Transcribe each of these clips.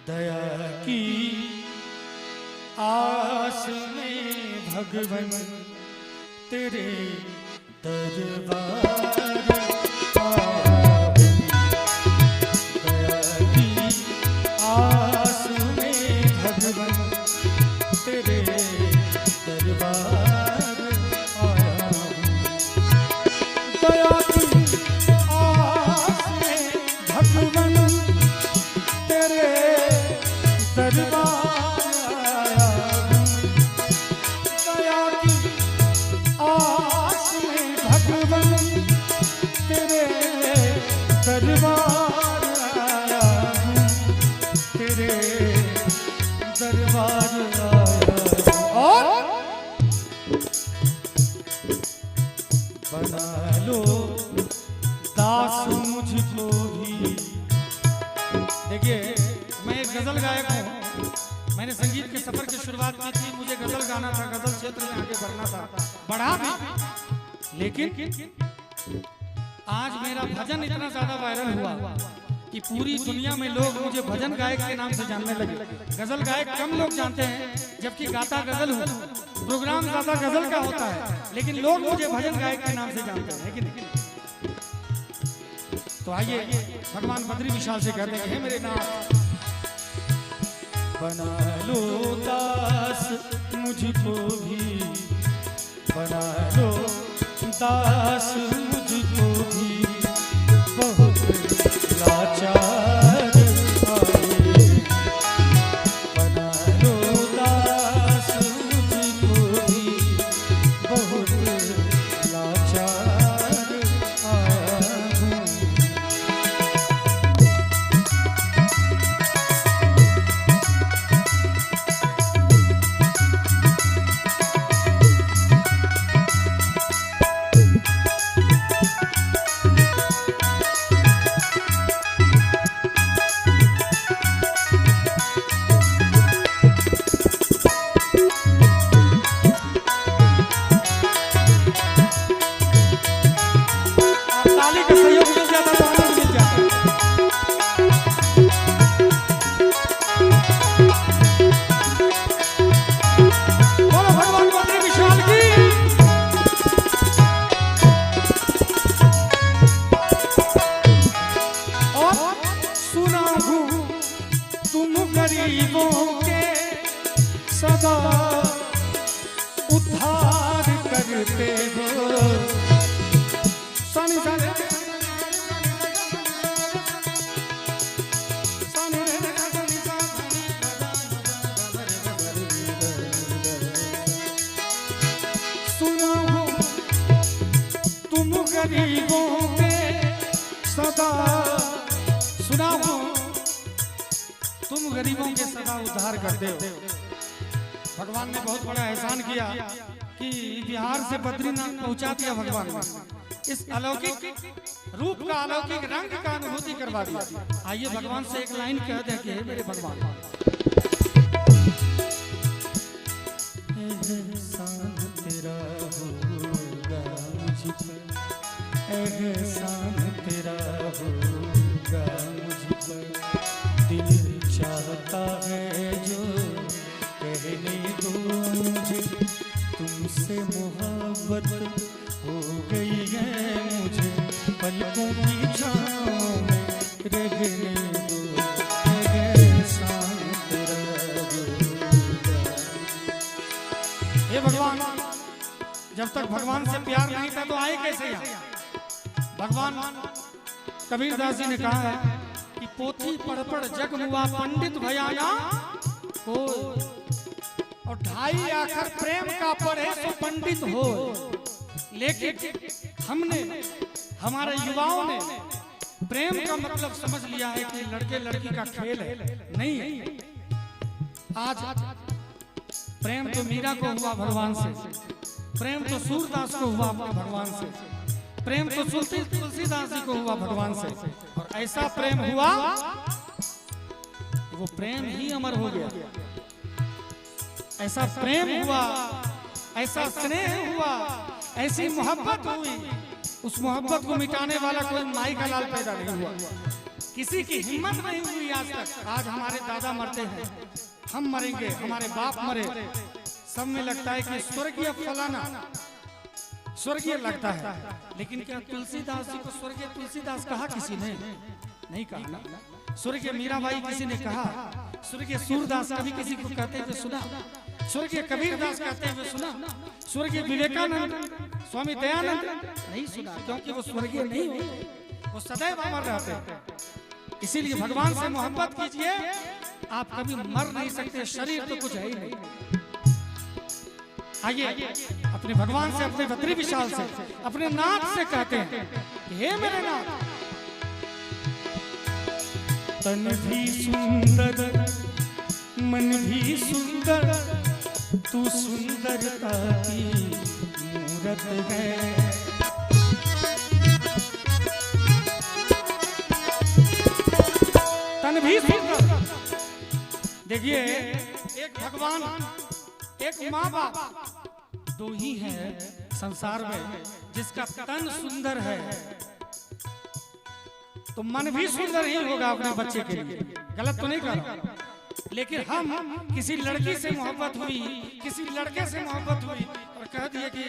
दया की आस में भगवन तेरे दरबार आए। दया की आस में भगवन तेरे दरबार आया हूँ। दया की आस में भगवन तेरे दरबार आया हूँ। दया की आस में भगवन तेरे दरबार आया हूँ। तेरे दरबार आया हूँ। और बना लो दास मुझको भी। देखिए, मैं एक गजल गायक हूँ। मैंने संगीत के सफर की शुरुआत की थी, मुझे गजल गाना था, गजल क्षेत्र में आगे बढ़ना था, बढ़ा भी। लेकिन आज मेरा भजन इतना ज्यादा वायरल हुआ कि पूरी दुनिया में लोग मुझे भजन गायक के नाम से जानने लगे। गजल गायक कम लोग जानते हैं, जबकि गाता गजल हूँ। प्रोग्राम ज्यादा गजल का होता है, लेकिन लोग मुझे भजन गायक के नाम से जानते हैं। लेकिन तो आइए भगवान बद्री विशाल से कहते हैं, हे मेरे नाथ, बना लो दास मुझको भी, बना लो दास मुझको भी, बहुत लाचार आए। बना लो दास मुझको भी, बहुत लाचार आया हूँ। ताली का सहयोग मिल जाता तो आनंद मिल जाता। बोलो भगवान बद्री विशाल की। और सुना हूँ तुम गरीबों के सदा उद्धार करते हो। सुना हो तुम गरीबों के सदा, सुना हो तुम गरीबों के सदा उद्धार करते हो। भगवान ने बहुत बड़ा एहसान किया कि बिहार से बद्रीनाथ पहुंचा दिया। भगवान ने इस अलौकिक रूप का, अलौकिक रंग का अनुभूति करवा दिया। आइए भगवान से एक लाइन कह दे कि हे मेरे भगवान, एहसान तेरा होगा मुझ पर, एहसान तेरा होगा मुझ पर। दिल चाहता है जो कहने दो मुझे, तुमसे मोहब्बत हो गई है मुझे। पलकों की छाँव में रहने दो, एहसान तेरा होगा। हे भगवान, जब तक भगवान से प्यार नहीं था तो आए कैसे यहाँ? भगवान कबीरदास जी ने कहा है कि पोथी पढ़ पढ़ जग हुआ पंडित भयाना हो, और ढाई आखर प्रेम का पढ़े सो पंडित हो। लेकिन हमने, हमारे युवाओं ने प्रेम का मतलब समझ लिया है कि लड़के लड़की का खेल है। नहीं, आज प्रेम तो मीरा को हुआ भगवान से, प्रेम तो सूरदास को हुआ अपने भगवान से, प्रेम तो तुलसीदास जी को हुआ भगवान से। और ऐसा प्रेम हुआ, वो प्रेम ही अमर हो गया। ऐसा प्रेम हुआ, ऐसा स्नेह हुआ, ऐसी मोहब्बत हुई, उस मोहब्बत को मिटाने वाला कोई माई का लाल पैदा नहीं हुआ किसी की हिम्मत नहीं हुई आज तक। आज हमारे दादा मरते हैं, हम मरेंगे, हमारे बाप मरे, सब में लगता है कि स्वर्गीय फलाना स्वर्गीय लगता है। लेकिन क्या तुलसीदास जी को स्वर्गीय तुलसीदास कहा किसी ने? नहीं कहा ना। स्वर्गीय मीराबाई किसी ने कहा? स्वर्गीय सूरदास कभी किसी को कहते हुए सुना? स्वर्गीय कबीरदास कहते हुए सुना? स्वर्गीय विवेकानंद, स्वामी दयानंद नहीं सुना, क्योंकि वो स्वर्गीय नहीं होते, वो सदैव अमर रहते। इसीलिए भगवान से मोहब्बत कीजिए, आप कभी मर नहीं सकते। शरीर तो कुछ है ही नहीं। आइए अपने भगवान से, अपने बद्री विशाल से, अपने नाथ से कहते हैं, हे मेरे नाथ। तन भी सुंदर, मन भी सुंदर, तू सुंदरता की मूरत है। तन भी सुंदर। देखिए, एक भगवान, एक माँ बाप, दो ही हैं संसार में जिसका तन सुंदर है, तो मन भी सुंदर ही होगा अपने बच्चे के लिए। गलत तो नहीं कर रहा। लेकिन हम किसी लड़की से मोहब्बत हुई, किसी लड़के से मोहब्बत हुई और कह दिए कि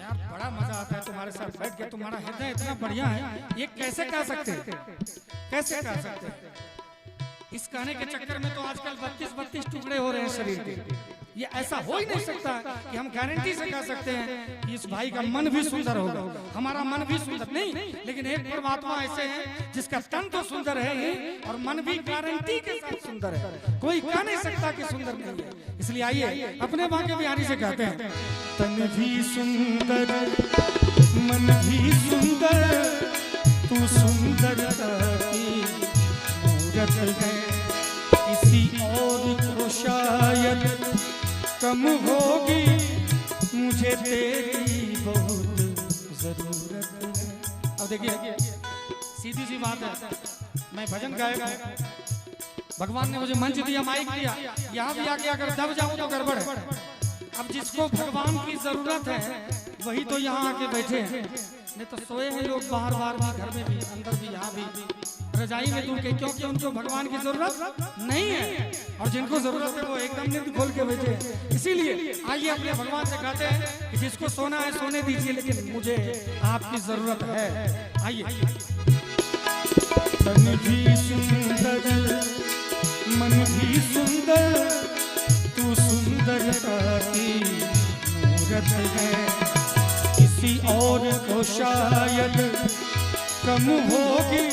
यार बड़ा मजा आता है तुम्हारे साथ बैठ के, तुम्हारा हृदय इतना बढ़िया है, ये कैसे कह सकते हैं? कैसे कह सकते हैं? इस कहने के चक्कर में तो आजकल 32 टुकड़े हो रहे हैं शरीर के। ये ऐसा हो ही नहीं सकता कि हम गारंटी से कह सकते हैं कि इस भाई का मन भी सुंदर होगा, हमारा मन भी सुंदर नहीं। लेकिन एक परमात्मा ऐसे हैं जिसका तन तो सुंदर है ही और मन भी गारंटी के साथ सुंदर है। कोई कह नहीं सकता कि सुंदर नहीं है। इसलिए आइए अपने भाग्य बिहारी से कहते हैं, तन भी सुंदर, मन भी सुंदर, तू सुंदरता की मूरत है। किसी और को शायद कम होगी, मुझे तेरी बहुत जरूरत है। अब देखिए, सीधी सी बात है, मैं भजन गायक हूं, भगवान ने मुझे मंच दिया, माइक दिया, यहाँ भी आके अगर दब जाऊं तो गड़बड़ है। अब जिसको भगवान की जरूरत है वही तो यहाँ आके बैठे हैं, नहीं तो सोए हैं लोग बाहर बाहर भी, घर में भी, अंदर भी, यहाँ भी, रजाई में दूर के, क्योंकि उनको भगवान की जरूरत नहीं है। और जिनको जरूरत है वो एकदम नींद खोल के बैठे हैं। इसीलिए आइए अपने भगवान से कहते हैं कि जिसको सोना है सोने दीजिए, लेकिन मुझे आपकी जरूरत है। आइए। तन भी सुंदर, मन भी सुंदर, तू सुंदरता की मूरत है। किसी और को शायद कम होगी,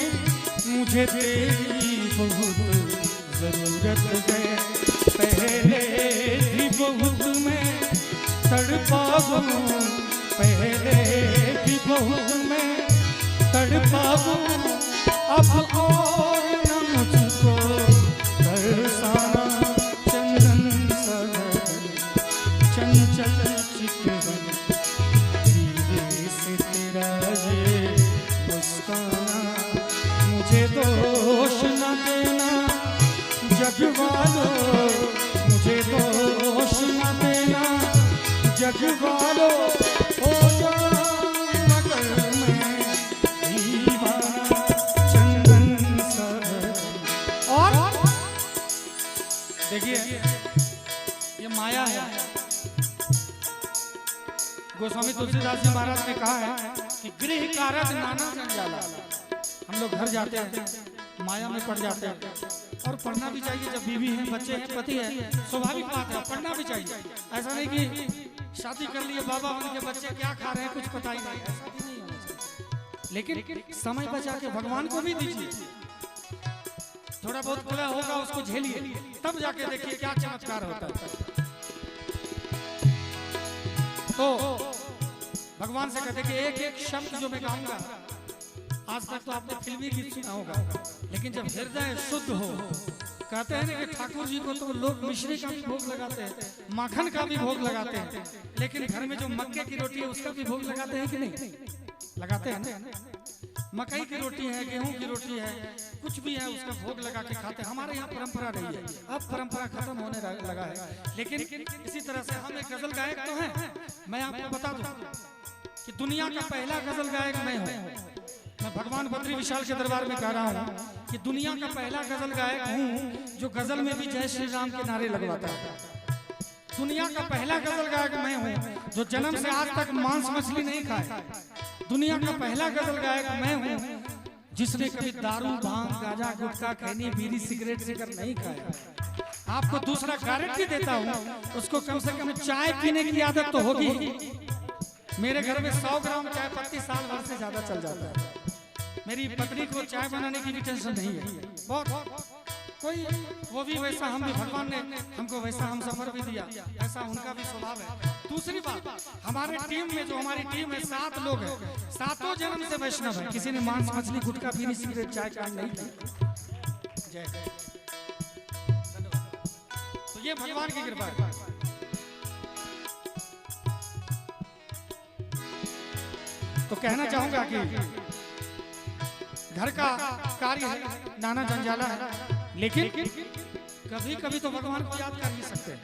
मुझे तेरी बहुत जरूरत है। पहले भी बहुत मैं तड़पा हूँ, पहले भी बहुत मैं तड़पा हूँ, अब और न मुझको तरसाना। चंदन सदन चंचल चितवन, धीरे से तेरा ये मुस्काना। मुझे दोष न देना जग वालों, मुझे दोष न देना जग वालों, हो जाऊं मगर मैं दीवाना। चंदन सदन। और देखिए, ये माया है। गोस्वामी तुलसीदास जी महाराज ने कहा है कि गृह कारज नाना जंजाला। हम लोग घर जाते हैं, माया में पड़ जाते हैं, और पढ़ना भी चाहिए। जब बीवी है, बच्चे हैं, पति है, स्वाभाविक बात है, पढ़ना भी चाहिए। ऐसा नहीं कि शादी कर लिए, बाबा बन के बच्चे क्या खा रहे हैं कुछ पता ही नहीं, ऐसा भी नहीं होना चाहिए। लेकिन समय बचा के भगवान को भी दीजिए। थोड़ा बहुत खुला होगा उसको झेलिए, तब जाके देखिए क्या चमत्कार होता है। तो भगवान से कहते कि एक एक शब्द जो मैं गाऊंगा, आज तक तो आपने फिल्मी गीत सुना होगा, लेकिन जब हृदय शुद्ध हो, कहते हैं कि ठाकुर जी को तो लोग मिश्री का भी भोग लगाते हैं, माखन का भी भोग लगाते हैं, लेकिन घर में जो मक्के की रोटी है उसका भी भोग लगाते हैं कि नहीं? लगाते हैं ना। मकई की रोटी है, गेहूं की रोटी है, कुछ भी है, उसका भोग लगा के खाते हैं। हमारे यहाँ परंपरा रही है, अब परंपरा खत्म होने लगा है। लेकिन इसी तरह से हम एक गजल गायक तो हैं। मैं आपको बता दूं कि दुनिया का पहला गजल गायक मैं हूँ। मैं भगवान बद्री विशाल के दरबार में कह रहा हूँ कि दुनिया का पहला गजल गायक हूँ जो गजल में भी जय श्री राम के नारे लगवाता है। दुनिया का पहला गजल गायक मैं हूँ जो जन्म से आज तक मांस मछली नहीं खाए। दुनिया का पहला गजल गायक मैं हूँ जिसने कभी दारू भांग गांजा गुटखा खैनी बीड़ी सिगरेट सिगर नहीं खाया। आपको दूसरा गारंटी देता हूँ, उसको कम से कम चाय पीने की आदत तो होगी। मेरे घर में 100 ग्राम चाय पत्ती साल भर से ज्यादा चल जाता है। मेरी पत्नी को चाय बनाने की भी टेंशन नहीं है। बहुत कोई वो भी वैसा, हम भी भगवान ने हमको वैसा हम सफर भी दिया, ऐसा उनका भी स्वभाव है। दूसरी बात, हमारे टीम में जो हमारी टीम है 7 लोग हैं, 7 जन्म से वैष्णव है। किसी ने मांस मछली गुटखा बीड़ी सिगरेट चाय कांड नहीं किया। जय तो ये भगवान की कृपा है। तो कहना चाहूंगा कि घर का कार्य है, नाना जंजाला है, लेकिन कभी कभी तो भगवान को याद कर ही सकते हैं।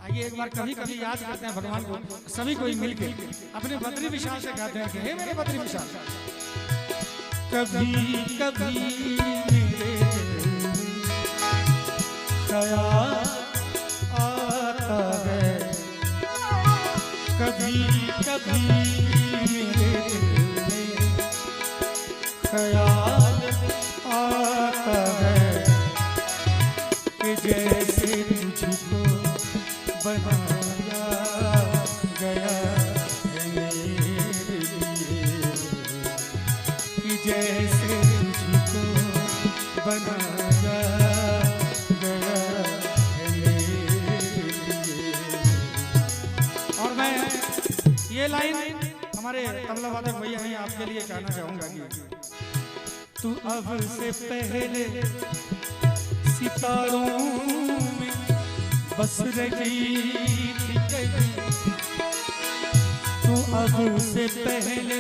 आइए एक बार कभी कभी याद करते हैं भगवान को, सभी कोई मिलके अपने बद्री विशाल से कहते हैं कि हे मेरे बद्री विशाल, कभी कभी मेरे ख्याल आता है, कभी कभी मेरे ख्याल आता है कि जैसे तुझको बनाया गया है मेरे लिए, कि जैसे तुझको बनाया गया है मेरे लिए। और मैं ये लाइन हमारे तबला वादक भैया हैं आपके लिए कहना चाहूंगा कि तू अब से पहले सितारों में बस रही थी कहीं, तू अब से पहले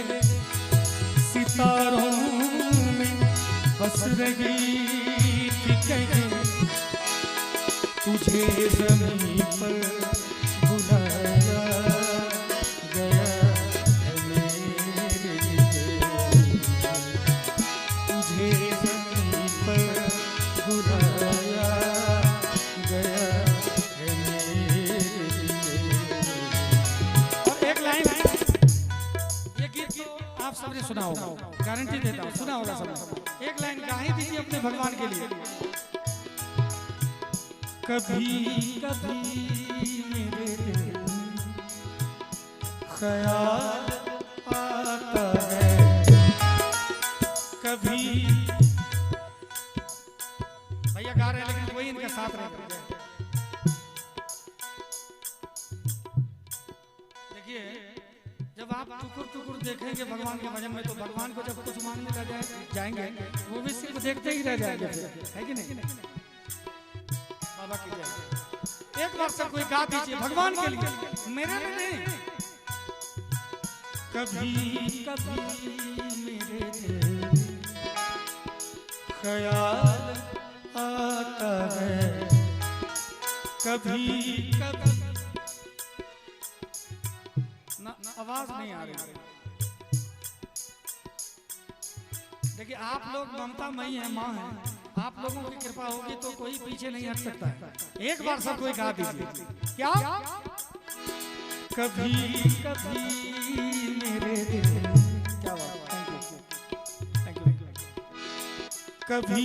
सितारों में बस रही थी कहीं, तुझे ज़मीन पर बुलाया गया है मेरे लिए, तुझे ज़मीन पर बुलाया गया है मेरे लिए। और एक लाइन, ये गीत तो आप सबने सुना होगा, गारंटी देता हूँ सुना होगा सबने। एक लाइन गा ही दीजिए अपने भगवान के लिए। कभी कभी मेरे दिल ख्याल आता है, कभी भैया गा रहे हैं लेकिन वही इनके साथ रह गए। देखिए जब आप टुकुर टुकुर देखेंगे भगवान के भजन में, तो भगवान को जब कुछ मांगने लग जाएंगे वो भी सिर्फ देखते ही रह जाएंगे, है कि नहीं? बाबा की जय। एक बार सब कोई गा दीजिए भगवान के लिए, मेरे लिए नहीं। कभी कभी मेरे दिल ख्याल आता है, कभी कभी ना आवाज नहीं आ रही। देखिए आप लोग ममता मई है, माँ है, आप लोगों की कृपा होगी तो कोई पीछे नहीं हट सकता है। एक बार सब कोई गा दीजिए क्या? कभी कभी मेरे दिल, क्या बात, थैंक यू, कभी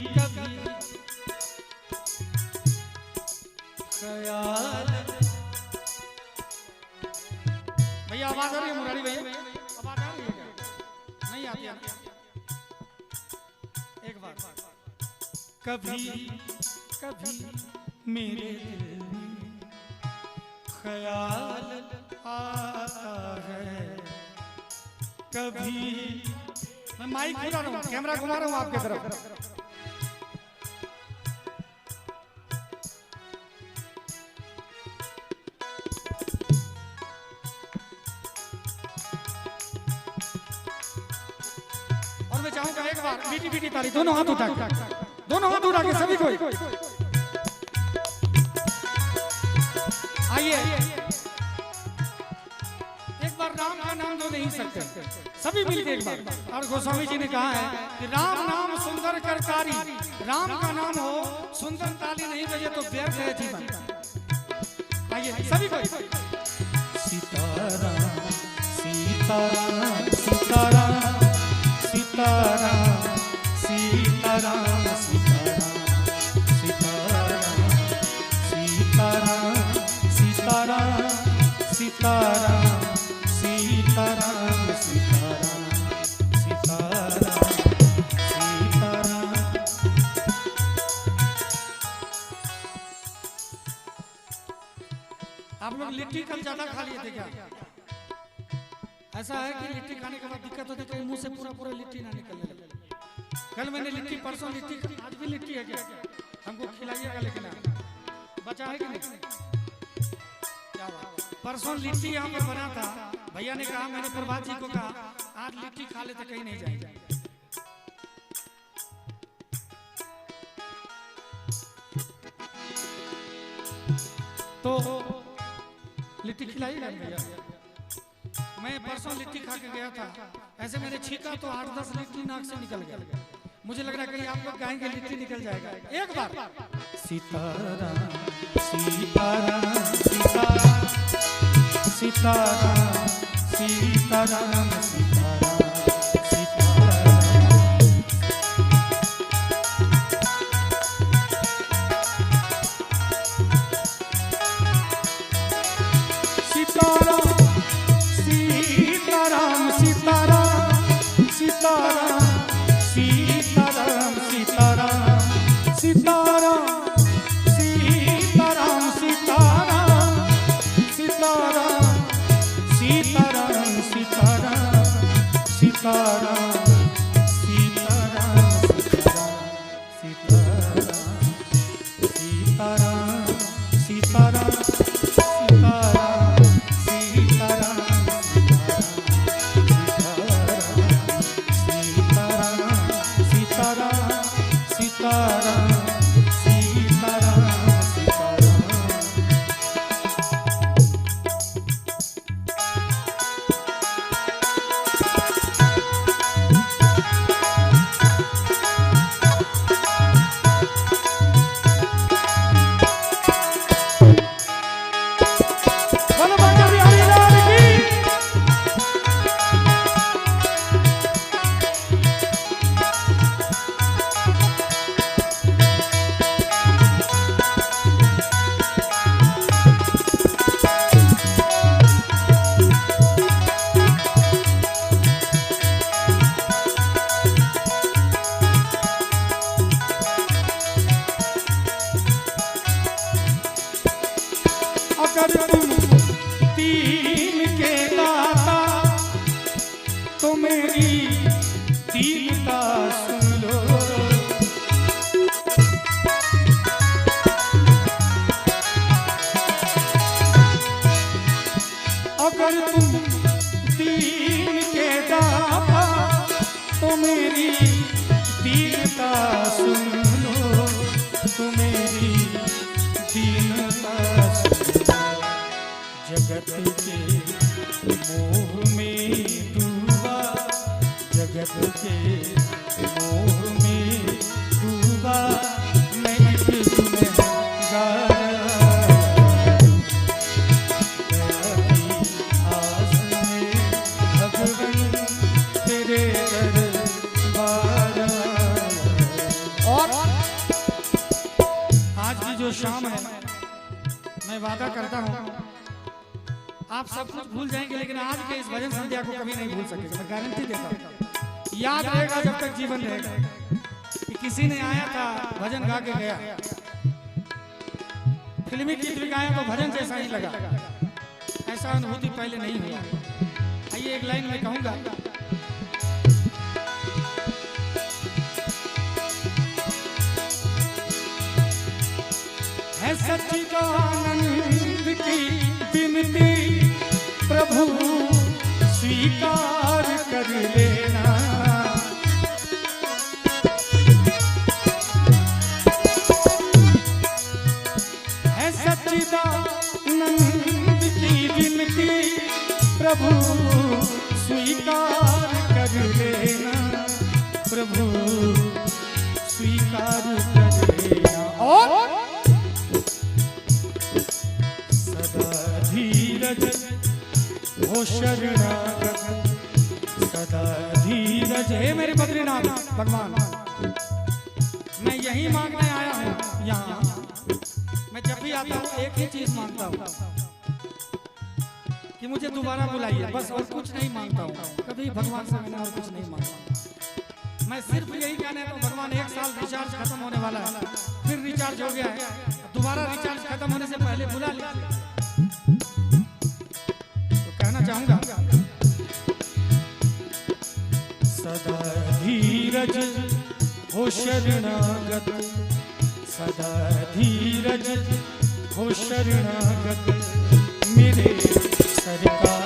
कभी ख्याल। भैया आवाज आ रही है मुरारी भैया? आवाज आ रही है क्या? नहीं आती है? एक बार कभी कभी मेरे दिल में ख्याल आता है, कभी मैं माइक घुमा रहा हूँ, कैमरा घुमा रहा हूँ आपके तरफ। और मैं चाहूंगा एक बार मीठी मीठी ताली, दोनों हाथ उठा के, दोनों हाथ उठा के सभी कोई आइए। एक बार राम का नाम लो नहीं सकते, सभी मिलके एक बार। और गोस्वामी जी ने कहा है कि राम नाम सुंदर करकारी, राम का नाम हो सुंदर ताली नहीं बजे तो व्यर्थ है जीवन। आइए सभी को सीताराम सीताराम सीताराम सीताराम सीताराम सीताराम सीताराम सीताराम सीताराम सीताराम सीताराम सीताराम सीताराम सीताराम। आप लोग लिट्टी कल ज्यादा खा लिए थे क्या? ऐसा है कि लिट्टी खाने के बाद दिक्कत होती है, मुंह से पूरा पूरा लिट्टी ना निकलने लगे। कल मैंने लिट्टी, परसों लिट्टी, आज भी लिट्टी है क्या? हमको खिलाइएगा, लेकिन बचा है कि नहीं? क्या बात। परसों लिट्टी यहाँ पर बना था, भैया ने कहा, मैंने प्रभात जी को कहा आज लिट्टी खा लेते कहीं नहीं जाएंगे। तो लिट्टी खिलाइएगा भैया। मैं परसों लिट्टी खा के गया था, ऐसे मैंने छीका तो 8-10 लिट्टी नाक से निकल गया। मुझे लग रहा है कहीं आप लोग गाएंगे लिट्टी निकल जाएगा। एक बार सीताराम सीताराम सीताराम सीताराम सीताराम सीताराम शाम है, मैं वादा करता हूँ आप सब कुछ भूल जाएंगे, लेकिन आज के इस भजन संध्या को कभी नहीं भूल सकेंगे। मैं गारंटी देता हूँ, याद रहेगा जब तक जीवन रहेगा कि किसी ने आया था भजन गा के गया, फिल्मी गीत भी गाया तो भजन जैसा ही लगा। ऐसा अनुभूति पहले नहीं हुआ। आइए एक लाइन में कहूँगा, है सच्चिदानंद की विनती प्रभु स्वीकार कर लेना। है सच्चिदानंद की विनती प्रभु स्वीकार कर कर लेना प्रभु स्वीकार कर लेना। और सदा धीरज हो शरणागत, सदा धीरज। हे मेरे बद्रीनाथ भगवान, मैं यही मांगने आया हूँ यहाँ। मैं जब भी आता हूँ एक ही चीज मांगता हूँ कि मुझे दोबारा बुलाइए, बस और कुछ नहीं मांगता हूँ। कभी भगवान से मैंने और कुछ नहीं मांगा। मैं सिर्फ यही कहने तो भगवान 1 साल रिचार्ज खत्म होने वाला है, फिर रिचार्ज हो गया है, दोबारा रिचार्ज खत्म होने से पहले बुला लीजिए। तो कहना चाहूंगा सदा धीरज हो शरणागत, सदा धीरज हो शरणागत मेरे सरकार।